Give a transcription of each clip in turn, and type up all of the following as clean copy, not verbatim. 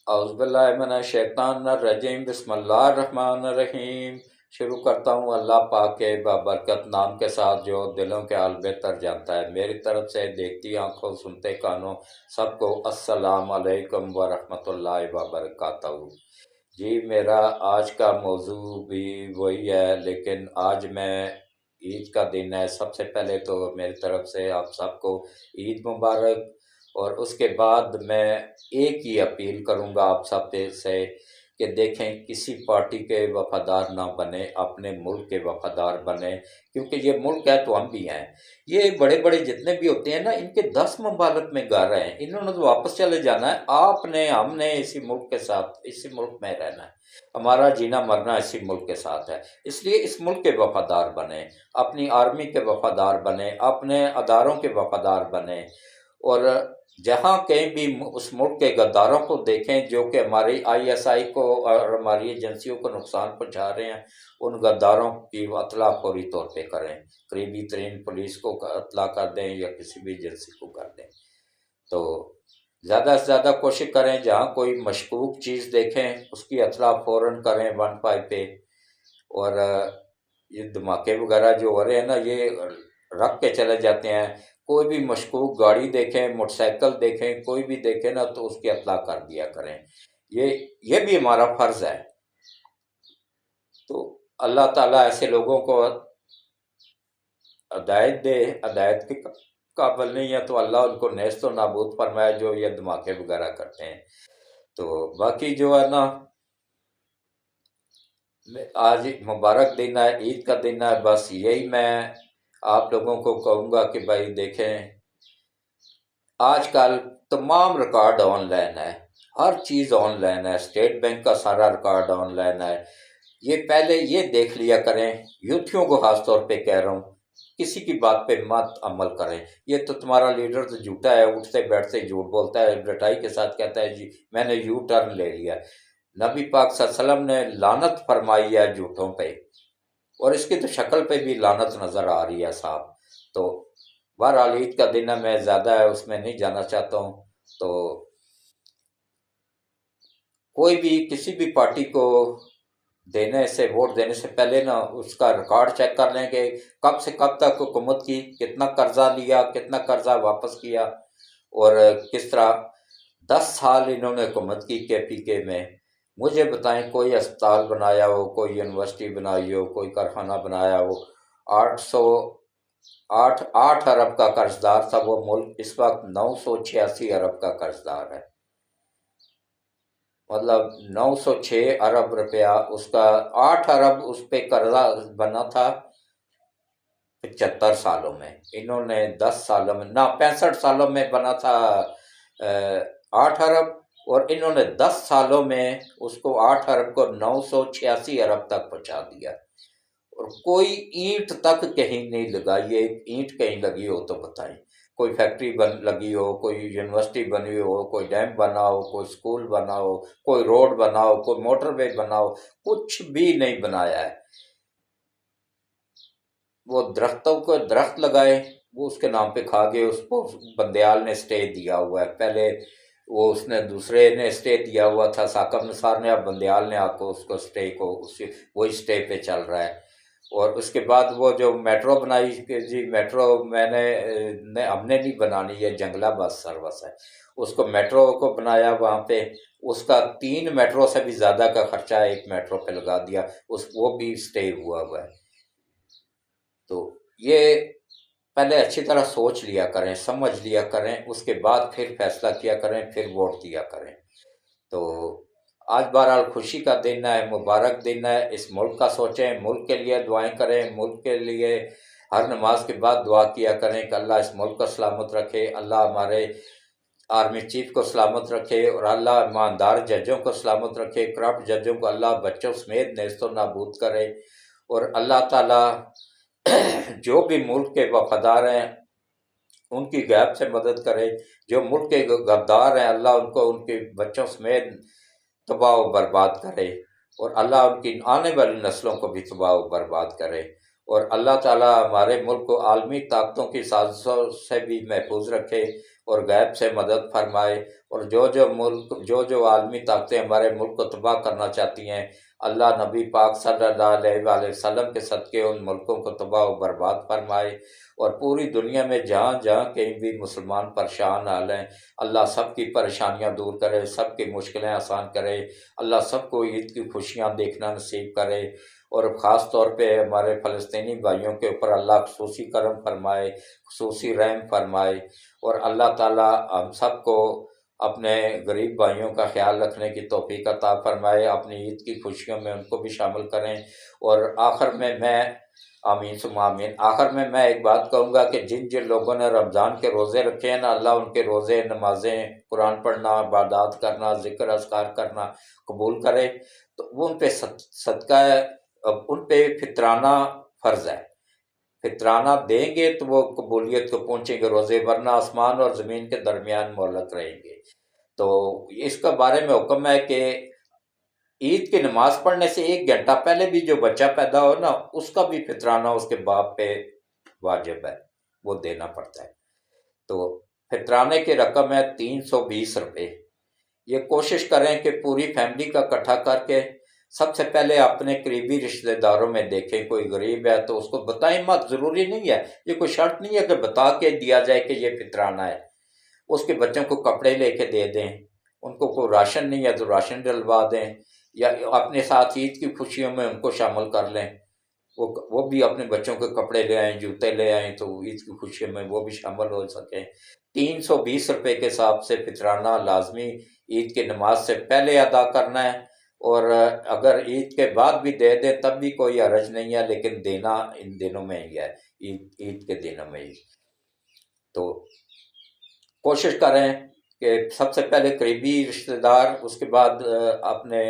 اعوذ باللہ من الشیطان الرجیم، بسم اللہ الرحمن الرحیم۔ شروع کرتا ہوں اللہ پاک کے بابرکت نام کے ساتھ جو دلوں کے حال بہتر جانتا ہے۔ میری طرف سے دیکھتی آنکھوں سنتے کانوں سب کو السلام علیکم ورحمۃ اللہ وبرکاتہ۔ جی میرا آج کا موضوع بھی وہی ہے، لیکن آج میں عید کا دن ہے۔ سب سے پہلے تو میری طرف سے آپ سب کو عید مبارک، اور اس کے بعد میں ایک ہی اپیل کروں گا آپ سب سے کہ دیکھیں کسی پارٹی کے وفادار نہ بنے، اپنے ملک کے وفادار بنے، کیونکہ یہ ملک ہے تو ہم بھی ہیں۔ یہ بڑے بڑے جتنے بھی ہوتے ہیں نا، ان کے 10 ممالک میں گھر ہیں، انہوں نے تو واپس چلے جانا ہے۔ آپ نے، ہم نے اسی ملک کے ساتھ، اسی ملک میں رہنا ہے، ہمارا جینا مرنا اسی ملک کے ساتھ ہے۔ اس لیے اس ملک کے وفادار بنے، اپنی آرمی کے وفادار بنے، اپنے اداروں کے وفادار بنے، اور جہاں کہیں بھی اس ملک کے غداروں کو دیکھیں جو کہ ہماری آئی ایس آئی کو اور ہماری ایجنسیوں کو نقصان پہنچا رہے ہیں، ان غداروں کی اطلاع فوری طور پہ کریں، قریبی ترین پولیس کو اطلاع کر دیں یا کسی بھی ایجنسی کو کر دیں۔ تو زیادہ سے زیادہ کوشش کریں، جہاں کوئی مشکوک چیز دیکھیں اس کی اطلاع فوراً کریں 15 پہ۔ اور یہ دھماکے وغیرہ جو ہو رہے ہیں نا، یہ رکھ کے چلے جاتے ہیں۔ کوئی بھی مشکوک گاڑی دیکھیں، موٹر سائیکل دیکھیں، کوئی بھی دیکھیں نا تو اس کی اطلاع کر دیا کریں۔ یہ بھی ہمارا فرض ہے۔ تو اللہ تعالیٰ ایسے لوگوں کو ہدایت دے، ہدایت کے قابل نہیں ہے تو اللہ ان کو نیست و نابود فرمائے جو یہ دھماکے وغیرہ کرتے ہیں۔ تو باقی جو ہے نا، آج مبارک دن ہے، عید کا دن ہے، بس یہی میں آپ لوگوں کو کہوں گا کہ بھائی دیکھیں، آج کل تمام ریکارڈ آن لائن ہے، ہر چیز آن لائن ہے، اسٹیٹ بینک کا سارا ریکارڈ آن لائن ہے۔ یہ پہلے یہ دیکھ لیا کریں، یوتھیوں کو خاص طور پہ کہہ رہا ہوں، کسی کی بات پہ مت عمل کریں۔ یہ تو تمہارا لیڈر تو جھوٹا ہے، اٹھتے بیٹھتے جھوٹ بولتا ہے، ڈٹائی کے ساتھ کہتا ہے جی میں نے یو ٹرن لے لیا۔ نبی پاک صلی اللہ علیہ وسلم نے لعنت فرمائی ہے جھوٹوں پہ، اور اس کی تو شکل پہ بھی لعنت نظر آ رہی ہے صاحب۔ تو بہرحال عید کا دن ہے، میں زیادہ ہے اس میں نہیں جانا چاہتا ہوں۔ تو کوئی بھی کسی بھی پارٹی کو دینے سے، ووٹ دینے سے پہلے نا اس کا ریکارڈ چیک کر لیں کہ کب سے کب تک حکومت کی، کتنا قرضہ لیا، کتنا قرضہ واپس کیا، اور کس طرح 10 سال انہوں نے حکومت کی کے پی کے میں۔ مجھے بتائیں کوئی اسپتال بنایا ہو، کوئی یونیورسٹی بنائی ہو، کوئی کارخانہ بنایا ہو؟ 8 ارب کا قرض دار تھا وہ ملک، اس وقت 986 ارب کا قرض دار ہے۔ مطلب 906 ارب روپیہ اس کا، 8 ارب اس پہ قرضہ بنا تھا 75 سالوں میں۔ انہوں نے 10 سالوں میں، نہ 65 سالوں میں بنا تھا 8 ارب، اور انہوں نے 10 سالوں میں اس کو 8 ارب کو 986 ارب تک پہنچا دیا۔ اور کوئی اینٹ تک کہیں نہیں لگائی، ایک اینٹ کہیں لگی ہو تو بتائیں؟ کوئی فیکٹری لگی ہو، کوئی یونیورسٹی بنی ہو، کوئی ڈیم بنا ہو، کوئی سکول بنا ہو، کوئی روڈ بنا ہو، کوئی موٹر وے بنا ہو؟ کچھ بھی نہیں بنایا ہے۔ وہ درختوں کو درخت لگائے، وہ اس کے نام پہ کھا گئے، اس کو بندیال نے سٹے دیا ہوا ہے۔ پہلے وہ اس نے دوسرے نے سٹے دیا ہوا تھا ثاقب نثار نے، اب بندیال نے آ کو اس کو سٹے کو وہی سٹے پہ چل رہا ہے۔ اور اس کے بعد وہ جو میٹرو بنائی کہ جی میٹرو ہم نے نہیں بنانی، یہ جنگلہ بس سروس ہے، اس کو میٹرو کو بنایا وہاں پہ، اس کا 3 میٹرو سے بھی زیادہ کا خرچہ ایک میٹرو پہ لگا دیا، وہ بھی سٹے ہوا ہوا ہے۔ تو یہ پہلے اچھی طرح سوچ لیا کریں، سمجھ لیا کریں، اس کے بعد پھر فیصلہ کیا کریں، پھر ووٹ دیا کریں۔ تو آج بہرحال خوشی کا دن ہے، مبارک دن ہے، اس ملک کا سوچیں، ملک کے لیے دعائیں کریں، ملک کے لیے ہر نماز کے بعد دعا کیا کریں کہ اللہ اس ملک کو سلامت رکھے، اللہ ہمارے آرمی چیف کو سلامت رکھے، اور اللہ ایماندار ججوں کو سلامت رکھے، کرپٹ ججوں کو اللہ بچوں سمیت نیست و نابود کرے، اور اللہ تعالیٰ جو بھی ملک کے وفادار ہیں ان کی غیب سے مدد کرے، جو ملک کے غدار ہیں اللہ ان کو ان کے بچوں سمیت تباہ و برباد کرے، اور اللہ ان کی آنے والی نسلوں کو بھی تباہ و برباد کرے۔ اور اللہ تعالیٰ ہمارے ملک کو عالمی طاقتوں کی سازشوں سے بھی محفوظ رکھے اور غیب سے مدد فرمائے، اور جو عالمی طاقتیں ہمارے ملک کو تباہ کرنا چاہتی ہیں، اللہ نبی پاک صلی اللہ علیہ وآلہ وسلم کے صدقے ان ملکوں کو تباہ و برباد فرمائے، اور پوری دنیا میں جہاں جہاں کہیں بھی مسلمان پریشان حال ہیں، اللہ سب کی پریشانیاں دور کرے، سب کی مشکلیں آسان کرے، اللہ سب کو عید کی خوشیاں دیکھنا نصیب کرے، اور خاص طور پہ ہمارے فلسطینی بھائیوں کے اوپر اللہ خصوصی کرم فرمائے، خصوصی رحم فرمائے، اور اللہ تعالیٰ ہم سب کو اپنے غریب بھائیوں کا خیال رکھنے کی توفیق عطا فرمائے، اپنی عید کی خوشیوں میں ان کو بھی شامل کریں۔ اور آخر میں آمین ثم آمین، آخر میں ایک بات کہوں گا کہ جن جن لوگوں نے رمضان کے روزے رکھے ہیں نا، اللہ ان کے روزے، نمازیں، قرآن پڑھنا، عبادات کرنا، ذکر اذکار کرنا قبول کرے، تو وہ ان پہ صدقہ ان پہ فطرانہ فرض ہے، فطرانہ دیں گے تو وہ قبولیت کو پہنچیں گے روزے، ورنہ آسمان اور زمین کے درمیان معلق رہیں گے۔ تو اس کے بارے میں حکم ہے کہ عید کی نماز پڑھنے سے 1 گھنٹہ پہلے بھی جو بچہ پیدا ہو نا، اس کا بھی فطرانہ اس کے باپ پہ واجب ہے، وہ دینا پڑتا ہے۔ تو فطرانے کی رقم ہے 320 روپے۔ یہ کوشش کریں کہ پوری فیملی کا اکٹھا کر کے سب سے پہلے اپنے قریبی رشتہ داروں میں دیکھیں، کوئی غریب ہے تو اس کو بتائیں مت، ضروری نہیں ہے، یہ کوئی شرط نہیں ہے کہ بتا کے دیا جائے کہ یہ فطرانہ ہے۔ اس کے بچوں کو کپڑے لے کے دے دیں، ان کو کوئی راشن نہیں ہے تو راشن ڈلوا دیں، یا اپنے ساتھ عید کی خوشیوں میں ان کو شامل کر لیں، وہ بھی اپنے بچوں کے کپڑے لے آئیں، جوتے لے آئیں، تو عید کی خوشیوں میں وہ بھی شامل ہو سکیں۔ 320 روپے کے حساب سے فطرانہ لازمی عید کی نماز سے پہلے ادا کرنا ہے، اور اگر عید کے بعد بھی دے دیں تب بھی کوئی حرج نہیں ہے، لیکن دینا ان دنوں میں ہی ہے، عید کے دنوں میں ہی۔ تو کوشش کریں کہ سب سے پہلے قریبی رشتہ دار، اس کے بعد اپنے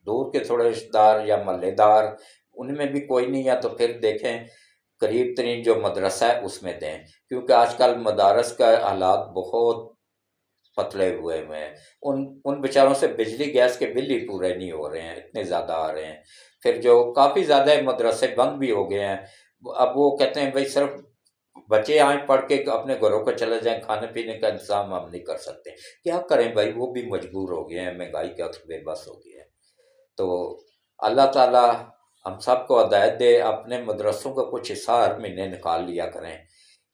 دور کے تھوڑے رشتہ دار یا محلے دار، ان میں بھی کوئی نہیں ہے تو پھر دیکھیں قریب ترین جو مدرسہ ہے اس میں دیں، کیونکہ آج کل مدارس کا حالات بہت پتلے ہوئے ہیں، ان بیچاروں سے بجلی گیس کے بل ہی پورے نہیں ہو رہے ہیں، اتنے زیادہ آ رہے ہیں۔ پھر جو کافی زیادہ مدرسے بند بھی ہو گئے ہیں، اب وہ کہتے ہیں بھئی صرف بچے آئیں پڑھ کے اپنے گھروں کو چلے جائیں، کھانے پینے کا انتظام ہم نہیں کر سکتے، کیا کریں بھائی، وہ بھی مجبور ہو گئے ہیں، مہنگائی کا بے بس ہو گیا ہے۔ تو اللہ تعالیٰ ہم سب کو ہدایت دے، اپنے مدرسوں کا کچھ حصہ ہر مہینے نکال لیا کریں۔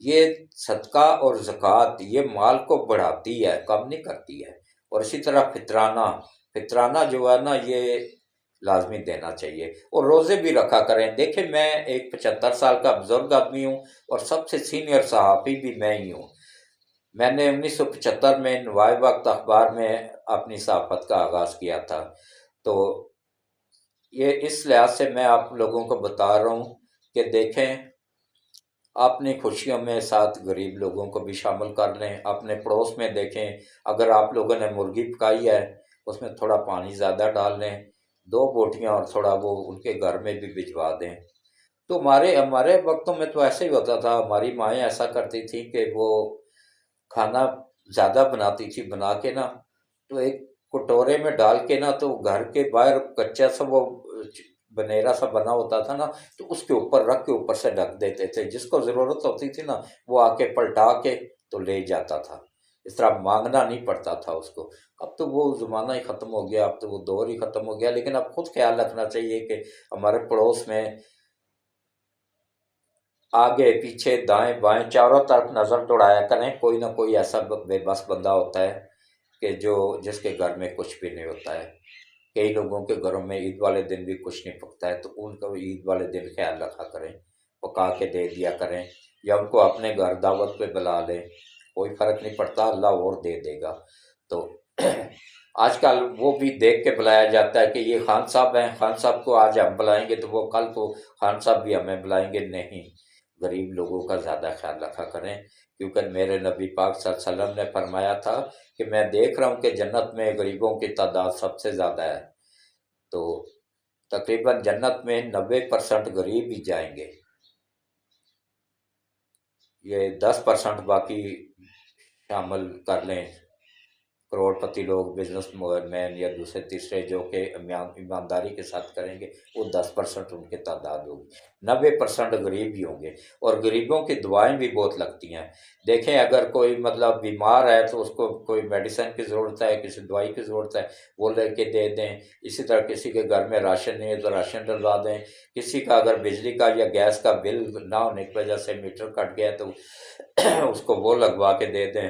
یہ صدقہ اور زکوٰۃ یہ مال کو بڑھاتی ہے، کم نہیں کرتی ہے۔ اور اسی طرح فطرانہ جو ہے نا، یہ لازمی دینا چاہیے، اور روزے بھی رکھا کریں۔ دیکھیں میں ایک 75 سال کا بزرگ آدمی ہوں، اور سب سے سینئر صحافی بھی میں ہی ہوں۔ میں نے 1975 میں نوائے وقت اخبار میں اپنی صحافت کا آغاز کیا تھا۔ تو یہ اس لحاظ سے میں آپ لوگوں کو بتا رہا ہوں کہ دیکھیں اپنی خوشیوں میں ساتھ غریب لوگوں کو بھی شامل کر لیں، اپنے پڑوس میں دیکھیں اگر آپ لوگوں نے مرغی پکائی ہے اس میں تھوڑا پانی زیادہ ڈال لیں، 2 بوٹیاں، اور تھوڑا وہ ان کے گھر میں بھی بھجوا دیں۔ تو ہمارے وقتوں میں تو ایسے ہی ہوتا تھا، ہماری مائیں ایسا کرتی تھیں کہ وہ کھانا زیادہ بناتی تھی، بنا کے نا تو ایک کٹورے میں ڈال کے نا، تو گھر کے باہر کچا سا وہ بنیرا سا بنا ہوتا تھا نا، تو اس کے اوپر رکھ کے اوپر سے ڈھک دیتے تھے، جس کو ضرورت ہوتی تھی نا وہ آ کے پلٹا کے تو لے جاتا تھا، اس طرح مانگنا نہیں پڑتا تھا اس کو۔ اب تو وہ زمانہ ہی ختم ہو گیا، اب تو وہ دور ہی ختم ہو گیا، لیکن اب خود خیال رکھنا چاہیے کہ ہمارے پڑوس میں آگے پیچھے دائیں بائیں چاروں طرف نظر دوڑایا کریں، کوئی نہ کوئی ایسا بے بس بندہ ہوتا ہے کہ جس کے گھر میں کچھ بھی نہیں ہوتا ہے۔ کئی لوگوں کے گھروں میں عید والے دن بھی کچھ نہیں پکتا ہے، تو ان کو عید والے دن خیال رکھا کریں، پکا کے دے دیا کریں، یا ان کو اپنے گھر دعوت پہ بلا لیں، کوئی فرق نہیں پڑتا، اللہ اور دے دے گا۔ تو آج کل وہ بھی دیکھ کے بلایا جاتا ہے کہ یہ خان صاحب ہیں، خان صاحب کو آج ہم بلائیں گے تو وہ کل کو خان صاحب بھی ہمیں بلائیں گے، نہیں، غریب لوگوں کا زیادہ خیال رکھا کریں، کیونکہ میرے نبی پاک صلی اللہ علیہ وسلم نے فرمایا تھا کہ میں دیکھ رہا ہوں کہ جنت میں غریبوں کی تعداد سب سے زیادہ ہے، تو تقریباً جنت میں 90% غریب ہی جائیں گے، یہ 10% باقی شامل کر لیں کروڑپتی لوگ بزنس مین یا دوسرے تیسرے جو کہ ایمانداری کے ساتھ کریں گے وہ 10% ان کی تعداد ہوگی، 90% غریب ہی ہوں گے، اور غریبوں کی دعائیں بھی بہت لگتی ہیں۔ دیکھیں اگر کوئی مطلب بیمار ہے تو اس کو کوئی میڈیسن کی ضرورت ہے، کسی دوائی کی ضرورت ہے، وہ لے کے دے دیں۔ اسی طرح کسی کے گھر میں راشن نہیں ہے تو راشن ڈلوا دیں۔ کسی کا اگر بجلی کا یا گیس کا بل نہ ہونے کی وجہ سے میٹر کٹ گیا تو اس کو وہ لگوا کے دے دیں،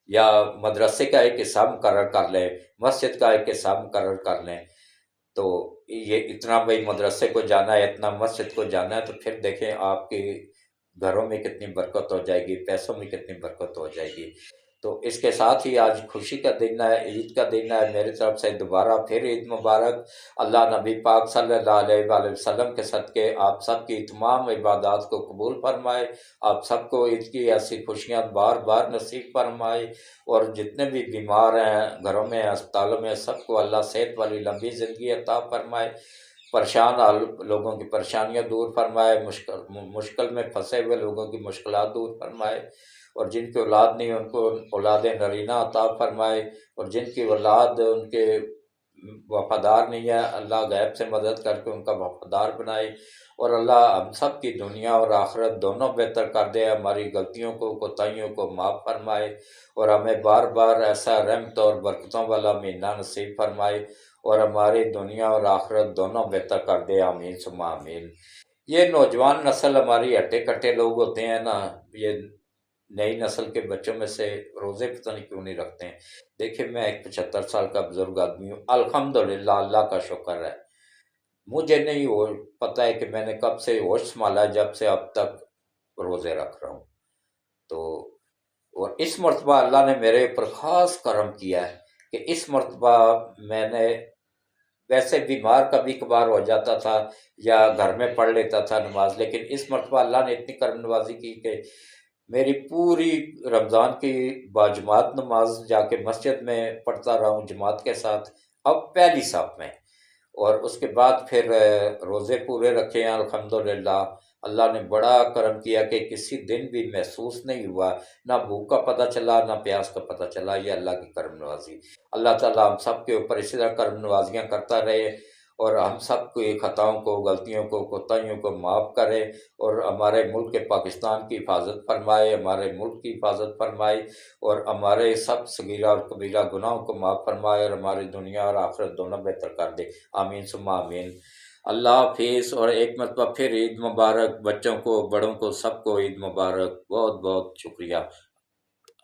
یا مدرسے کا ایک حصہ مقرر کر لیں، مسجد کا ایک حصہ مقرر کر لیں، تو یہ اتنا بھائی مدرسے کو جانا ہے، اتنا مسجد کو جانا ہے، تو پھر دیکھیں آپ کے گھروں میں کتنی برکت ہو جائے گی، پیسوں میں کتنی برکت ہو جائے گی۔ تو اس کے ساتھ ہی آج خوشی کا دن ہے، عید کا دن ہے، میری طرف سے دوبارہ پھر عید مبارک۔ اللہ نبی پاک صلی اللہ علیہ وآلہ وسلم کے صدقے آپ سب کی تمام عبادات کو قبول فرمائے، آپ سب کو عید کی ایسی خوشیاں بار بار نصیب فرمائے، اور جتنے بھی بیمار ہیں گھروں میں، اسپتالوں میں، سب کو اللہ صحت والی لمبی زندگی عطا فرمائے، پریشان لوگوں کی پریشانیاں دور فرمائے، مشکل میں پھنسے ہوئے لوگوں کی مشکلات دور فرمائے، اور جن کی اولاد نہیں ان کو اولاد نرینہ عطا فرمائے، اور جن کی اولاد ان کے وفادار نہیں ہے اللہ غیب سے مدد کر کے ان کا وفادار بنائے، اور اللہ ہم سب کی دنیا اور آخرت دونوں بہتر کر دے، ہماری غلطیوں کو کوتاہیوں کو معاف فرمائے، اور ہمیں بار بار ایسا رحمت اور برکتوں والا مہینہ نصیب فرمائے، اور ہماری دنیا اور آخرت دونوں بہتر کر دے، آمین ثم آمین۔ یہ نوجوان نسل ہماری ہٹے کٹے لوگ ہوتے ہیں نا، یہ نئی نسل کے بچوں میں سے روزے پتہ نہیں کیوں نہیں رکھتے ہیں۔ دیکھیں میں ایک 75 سال کا بزرگ آدمی ہوں، الحمدللہ اللہ کا شکر ہے، مجھے نہیں وہ پتہ ہے کہ میں نے کب سے ہوش سنبھالا جب سے اب تک روزے رکھ رہا ہوں۔ تو اور اس مرتبہ اللہ نے میرے اوپر خاص کرم کیا ہے کہ اس مرتبہ میں نے ویسے بیمار کبھی کبھار ہو جاتا تھا یا گھر میں پڑھ لیتا تھا نماز، لیکن اس مرتبہ اللہ نے اتنی کرم نوازی کی کہ میری پوری رمضان کی باجماعت نماز جا کے مسجد میں پڑھتا رہا ہوں جماعت کے ساتھ، اب پہلی صف میں، اور اس کے بعد پھر روزے پورے رکھے ہیں الحمدللہ۔ اللہ نے بڑا کرم کیا کہ کسی دن بھی محسوس نہیں ہوا، نہ بھوک کا پتہ چلا نہ پیاس کا پتہ چلا، یہ اللہ کی کرم نوازی۔ اللہ تعالیٰ ہم سب کے اوپر اسی طرح کرم نوازیاں کرتا رہے، اور ہم سب کی خطاؤں کو، غلطیوں کو، کوتاہیوں کو معاف کرے، اور ہمارے ملک پاکستان کی حفاظت فرمائے، ہمارے ملک کی حفاظت فرمائے، اور ہمارے سب صغیرہ اور کبیرہ گناہوں کو معاف فرمائے، اور ہماری دنیا اور آخرت دونوں بہتر کر دے، آمین ثم آمین۔ اللہ حافظ، اور ایک مرتبہ پھر عید مبارک، بچوں کو بڑوں کو سب کو عید مبارک، بہت بہت شکریہ۔